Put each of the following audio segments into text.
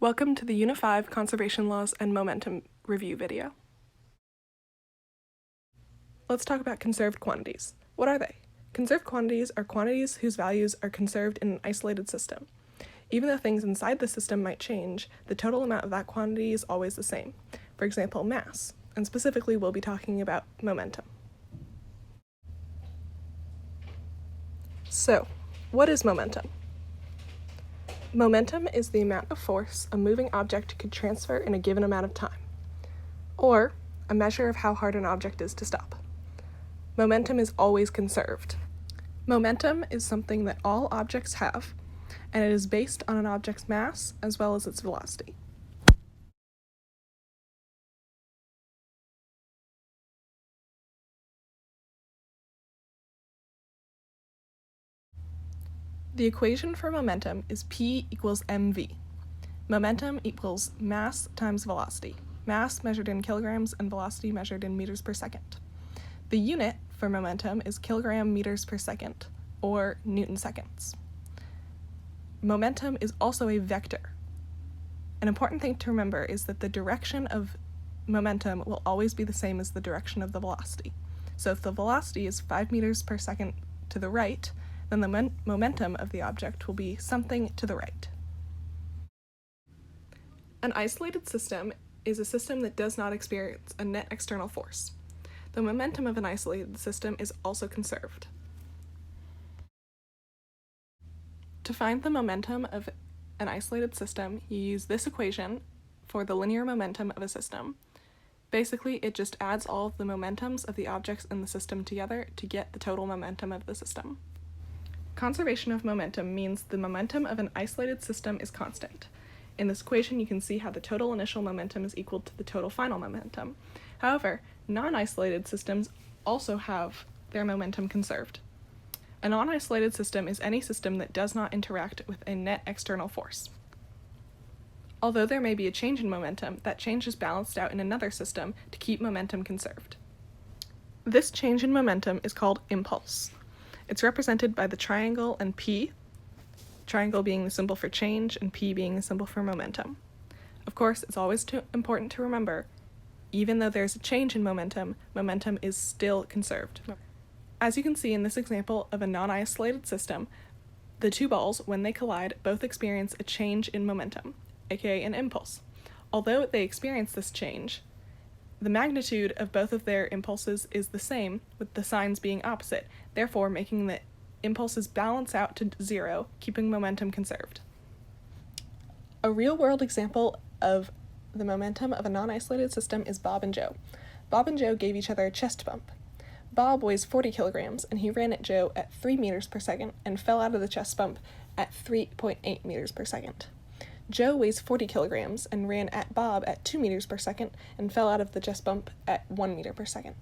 Welcome to the Unit 5 Conservation Laws and Momentum Review video. Let's talk about conserved quantities. What are they? Conserved quantities are quantities whose values are conserved in an isolated system. Even though things inside the system might change, the total amount of that quantity is always the same. For example, mass, and specifically we'll be talking about momentum. So, what is momentum? Momentum is the amount of force a moving object could transfer in a given amount of time, or a measure of how hard an object is to stop. Momentum is always conserved. Momentum is something that all objects have, and it is based on an object's mass as well as its velocity. The equation for momentum is P equals mv. Momentum equals mass times velocity. Mass measured in kilograms and velocity measured in meters per second. The unit for momentum is kilogram meters per second, or Newton seconds. Momentum is also a vector. An important thing to remember is that the direction of momentum will always be the same as the direction of the velocity. So if the velocity is 5 meters per second to the right, then the momentum of the object will be something to the right. An isolated system is a system that does not experience a net external force. The momentum of an isolated system is also conserved. To find the momentum of an isolated system, you use this equation for the linear momentum of a system. Basically, it just adds all of the momentums of the objects in the system together to get the total momentum of the system. Conservation of momentum means the momentum of an isolated system is constant. In this equation, you can see how the total initial momentum is equal to the total final momentum. However, non-isolated systems also have their momentum conserved. A non-isolated system is any system that does not interact with a net external force. Although there may be a change in momentum, that change is balanced out in another system to keep momentum conserved. This change in momentum is called impulse. It's represented by the triangle and P, triangle being the symbol for change and P being the symbol for momentum. Of course, it's always important to remember, even though there's a change in momentum, momentum is still conserved. As you can see in this example of a non-isolated system, the two balls, when they collide, both experience a change in momentum, aka an impulse. Although they experience this change, the magnitude of both of their impulses is the same, with the signs being opposite, therefore making the impulses balance out to zero, keeping momentum conserved. A real-world example of the momentum of a non-isolated system is Bob and Joe. Bob and Joe gave each other a chest bump. Bob weighs 40 kilograms, and he ran at Joe at 3 meters per second and fell out of the chest bump at 3.8 meters per second. Joe weighs 40 kilograms and ran at Bob at 2 meters per second and fell out of the chest bump at 1 meter per second.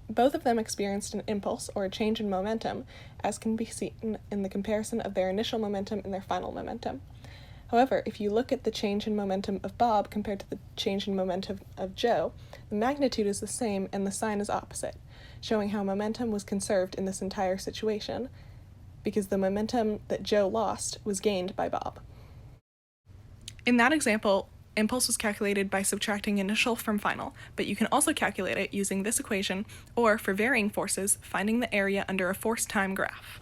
Both of them experienced an impulse, or a change in momentum, as can be seen in the comparison of their initial momentum and their final momentum. However, if you look at the change in momentum of Bob compared to the change in momentum of Joe, the magnitude is the same and the sign is opposite, showing how momentum was conserved in this entire situation, because the momentum that Joe lost was gained by Bob. In that example, impulse was calculated by subtracting initial from final, but you can also calculate it using this equation, or for varying forces, finding the area under a force-time graph.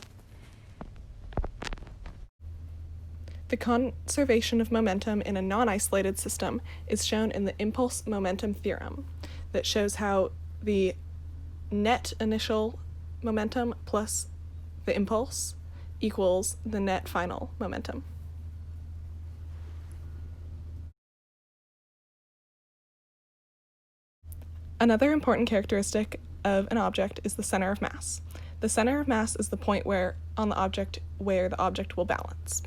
The conservation of momentum in a non-isolated system is shown in the impulse-momentum theorem that shows how the net initial momentum plus the impulse equals the net final momentum. Another important characteristic of an object is the center of mass. The center of mass is the point where the object will balance.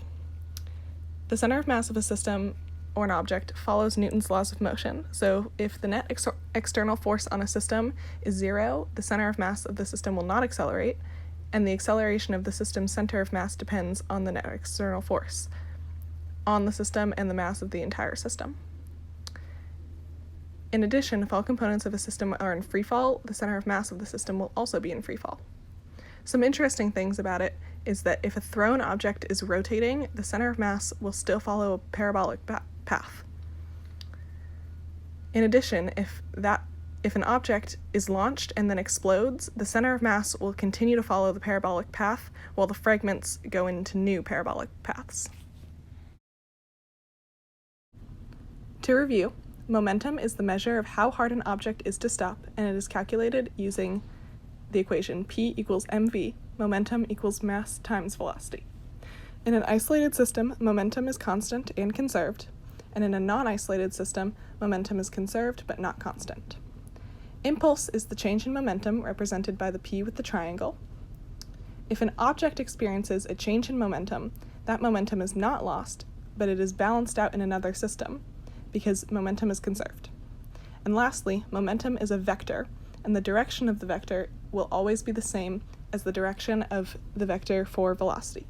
The center of mass of a system or an object follows Newton's laws of motion. So if the net external force on a system is 0, the center of mass of the system will not accelerate, and the acceleration of the system's center of mass depends on the net external force on the system and the mass of the entire system. In addition, if all components of a system are in free fall, the center of mass of the system will also be in free fall. Some interesting things about it is that if a thrown object is rotating, the center of mass will still follow a parabolic path. In addition, if an object is launched and then explodes, the center of mass will continue to follow the parabolic path while the fragments go into new parabolic paths. To review, momentum is the measure of how hard an object is to stop, and it is calculated using the equation P equals mv, momentum equals mass times velocity. In an isolated system, momentum is constant and conserved, and in a non-isolated system, momentum is conserved but not constant. Impulse is the change in momentum represented by the P with the triangle. If an object experiences a change in momentum, that momentum is not lost, but it is balanced out in another system, because momentum is conserved. And lastly, momentum is a vector, and the direction of the vector will always be the same as the direction of the vector for velocity.